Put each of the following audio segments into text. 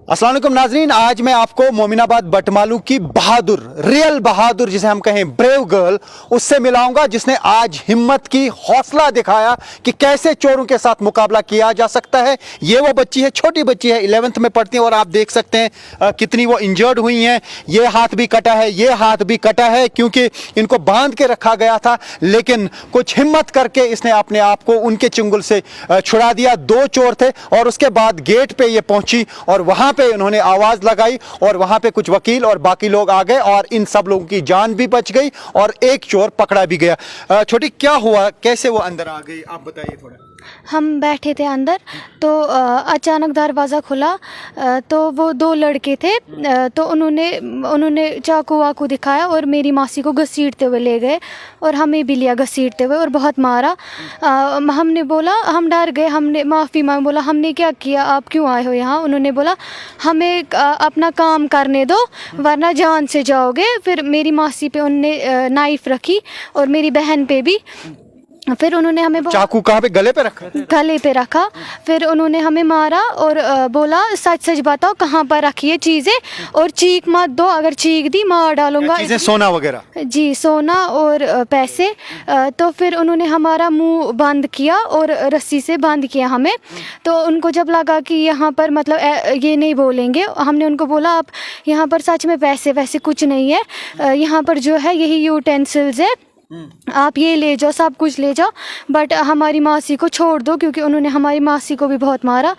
अस्सलाम वालेकुम नाजरीन, आज मैं आपको मोमिनाबाद बटमालू की बहादुर, रियल बहादुर जिसे हम कहें ब्रेव गर्ल, उससे मिलाऊंगा जिसने आज हिम्मत की, हौसला दिखाया कि कैसे चोरों के साथ मुकाबला किया जा सकता है। ये वो बच्ची है, छोटी बच्ची है, 11th में पढ़ती है और आप देख सकते हैं कितनी वो इंजर्ड हुई हैं। ये हाथ भी कटा है, ये हाथ भी कटा है क्योंकि इनको बांध के रखा गया था, लेकिन कुछ हिम्मत करके इसने अपने आप को उनके चुंगल से छुड़ा दिया। 2 चोर थे और उसके बाद गेट पे ये पहुंची और वहां पे उन्होंने आवाज लगाई और वहां पे कुछ वकील और बाकी लोग आ गए और इन सब लोगों की जान भी बच गई और एक चोर पकड़ा भी गया। छोटी, क्या हुआ, कैसे वो अंदर आ गई, आप बताइए थोड़ा। हम बैठे थे अंदर तो अचानक दरवाज़ा खुला तो वो 2 लड़के थे तो उन्होंने चाकू वाकू दिखाया और मेरी मासी को घसीटते हुए ले गए और हमें भी लिया घसीटते हुए और बहुत मारा। हमने बोला, हम डर गए, हमने माफ़ी मांग, बोला हमने क्या किया, आप क्यों आए हो यहाँ। उन्होंने बोला हमें अपना काम करने दो वरना जान से जाओगे। फिर मेरी मासी पे उनने नाइफ़ रखी और मेरी बहन पे भी। फिर उन्होंने हमें चाकू कहाँ पे, गले पे रखा था? गले पे रखा। फिर उन्होंने हमें मारा और बोला सच सच बताओ कहाँ पर रखी है चीज़ें और चीख मत दो, अगर चीख दी मार डालूंगा। चीजें, सोना वगैरह? जी, सोना और पैसे। तो फिर उन्होंने हमारा मुंह बंद किया और रस्सी से बंद किया हमें। तो उनको जब लगा कि यहाँ पर मतलब ये नहीं बोलेंगे, हमने उनको बोला आप यहाँ पर सच में पैसे वैसे कुछ नहीं है, यहाँ पर जो है यही यूटेंसिल्स है, आप ये ले जाओ, सब कुछ ले जाओ, बट हमारी मासी को छोड़ दो, क्योंकि उन्होंने हमारी मासी को भी बहुत मारा।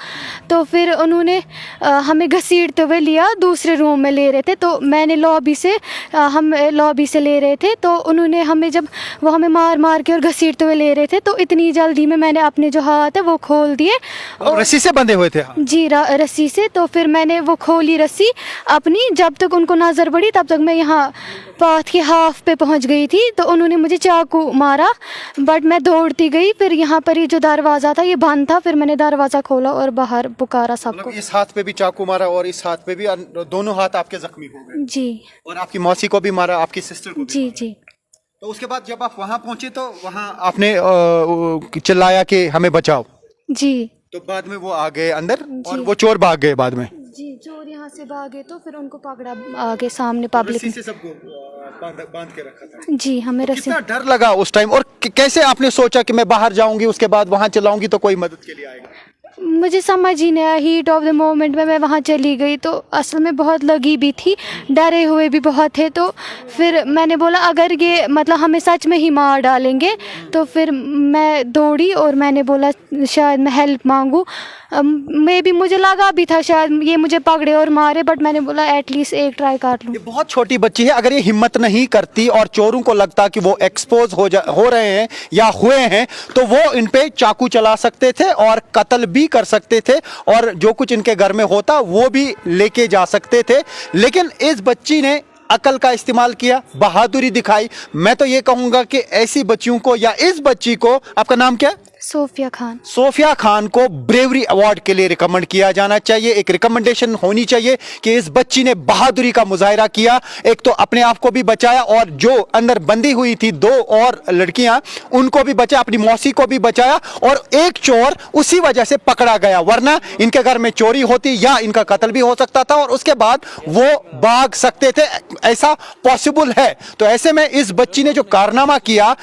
तो फिर उन्होंने हमें घसीटते हुए लिया, दूसरे रूम में ले रहे थे। तो मैंने हम लॉबी से ले रहे थे, तो उन्होंने हमें जब वो हमें मार मार के और घसीटते हुए ले रहे थे तो इतनी जल्दी में मैंने अपने जो हाथ है वो खोल दिए। और रस्सी से बंधे हुए थे? जी, रस्सी से। तो फिर मैंने वो खोली रस्सी अपनी, जब तक उनको नज़र पड़ी तब तक मैं यहाँ पाथ के हाफ पे पहुँच गई थी। तो उन्होंने मुझे चाकू मारा बट मैं दौड़ती गई। फिर यहाँ पर ये जो दरवाज़ा था ये बंद था, फिर मैंने दरवाज़ा खोला और बाहर पुकारा सबको। इस हाथ पे भी चाकू मारा और इस हाथ पे भी, दोनों हाथ आपके जख्मी हो गए? जी। और आपकी मौसी को भी मारा, आपकी सिस्टर को भी? जी जी। तो उसके बाद जब आप वहां पहुंचे तो वहां आपने चिल्लाया कि हमें बचाओ? जी। तो बाद में वो आ गए अंदर और वो चोर भाग गए बाद में? जी, चोर यहाँ से भागे तो फिर उनको पकड़ा आगे सामने पब्लिक रस्सी से सबको बांध के रखा था? जी, हमें तो रस्सी। कितना डर लगा उस टाइम, और कैसे आपने सोचा कि मैं बाहर जाऊंगी, उसके बाद वहां चिल्लाऊंगी तो कोई मदद के लिए आएगा? मुझे समझ ही नहीं आया, हीट ऑफ द मोमेंट में मैं वहाँ चली गई तो असल में बहुत लगी भी थी, डरे हुए भी बहुत थे। तो फिर मैंने बोला अगर ये मतलब हमें सच में ही मार डालेंगे, तो फिर मैं दौड़ी और मैंने बोला शायद मैं हेल्प मांगूँ। मे भी मुझे लगा भी था शायद ये मुझे पकड़े और मारे, बट मैंने बोला एटलीस्ट एक ट्राई कर लूँ। ये बहुत छोटी बच्ची है, अगर ये हिम्मत नहीं करती और चोरों को लगता कि वो एक्सपोज हो रहे हैं या हुए हैं तो वो इन पे चाकू चला सकते थे और कत्ल भी कर सकते थे और जो कुछ इनके घर में होता वो भी लेके जा सकते थे। लेकिन इस बच्ची ने अकल का इस्तेमाल किया, बहादुरी दिखाई। मैं तो ये कहूंगा कि ऐसी बच्चियों को, या इस बच्ची को, आपका नाम क्या है? सोफिया खान। सोफिया खान को ब्रेवरी अवार्ड के लिए रिकमेंड किया जाना चाहिए। एक रिकमेंडेशन होनी चाहिए कि इस बच्ची ने बहादुरी का मुजाहिरा किया, एक तो अपने आप को भी बचाया और जो अंदर बंदी हुई थी 2 और लड़कियां उनको भी बचाया, अपनी मौसी को भी बचाया और एक चोर उसी वजह से पकड़ा गया, वरना इनके घर में चोरी होती या इनका कत्ल भी हो सकता था और उसके बाद वो भाग सकते थे, ऐसा पॉसिबल है। तो ऐसे में इस बच्ची ने जो कारनामा किया,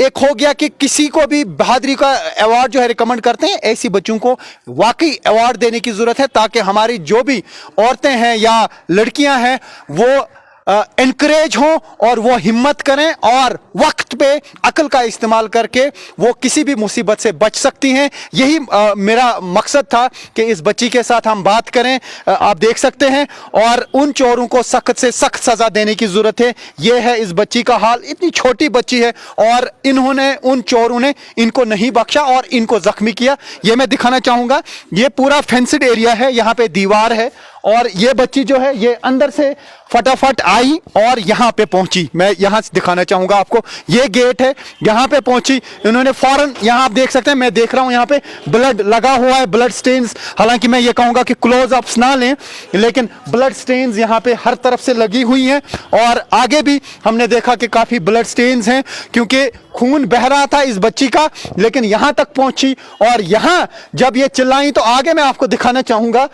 एक हो गया कि किसी को भी बहादुरी का अवार्ड जो है रिकमेंड करते हैं, ऐसी बच्चों को वाकई अवार्ड देने की जरूरत है ताकि हमारी जो भी औरतें हैं या लड़कियां हैं वो एनकरेज हों और वो हिम्मत करें और वक्त पे अकल का इस्तेमाल करके वो किसी भी मुसीबत से बच सकती हैं। यही मेरा मकसद था कि इस बच्ची के साथ हम बात करें। आप देख सकते हैं, और उन चोरों को सख्त से सख्त सजा देने की जरूरत है। ये है इस बच्ची का हाल, इतनी छोटी बच्ची है और इन्होंने, उन चोरों ने इनको नहीं बख्शा और इनको जख्मी किया। ये मैं दिखाना चाहूंगा, ये पूरा फेंस्ड एरिया है, यहाँ पे दीवार है और ये बच्ची जो है ये अंदर से फटाफट आई और यहाँ पे पहुंची। मैं यहाँ से दिखाना चाहूंगा आपको, ये गेट है, यहाँ पे पहुंची इन्होंने फौरन। यहाँ आप देख सकते हैं, मैं देख रहा हूँ यहाँ पे ब्लड लगा हुआ है, ब्लड स्टेन्स। हालांकि मैं ये कहूंगा कि क्लोज अप्स ना लें, लेकिन ब्लड स्टेन्स यहाँ पे हर तरफ से लगी हुई हैं और आगे भी हमने देखा कि काफी ब्लड स्टेन्स हैं क्योंकि खून बह रहा था इस बच्ची का, लेकिन यहाँ तक पहुंची। और यहाँ जब ये चिल्लाई तो आगे मैं आपको दिखाना चाहूंगा,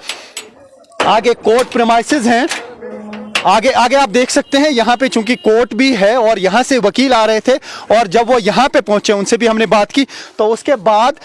आगे कोर्ट प्रेमाइसेस हैं, आगे आगे आप देख सकते हैं यहाँ पे चूंकि कोर्ट भी है और यहाँ से वकील आ रहे थे और जब वो यहाँ पे पहुंचे उनसे भी हमने बात की तो उसके बाद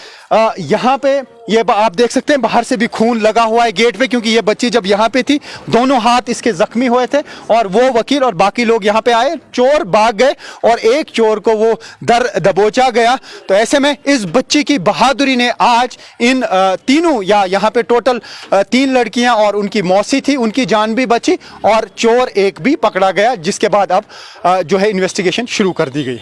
यहाँ पे ये आप देख सकते हैं बाहर से भी खून लगा हुआ है गेट पे, क्योंकि ये बच्ची जब यहाँ पे थी दोनों हाथ इसके जख्मी हुए थे और वो वकील और बाकी लोग यहाँ पे आए, चोर भाग गए और एक चोर को वो दर दबोचा गया। तो ऐसे में इस बच्ची की बहादुरी ने आज इन तीनों या यहाँ पे टोटल 3 लड़कियां और उनकी मौसी थी, उनकी जान भी बची और चोर एक भी पकड़ा गया, जिसके बाद अब जो है इन्वेस्टिगेशन शुरू कर दी गई।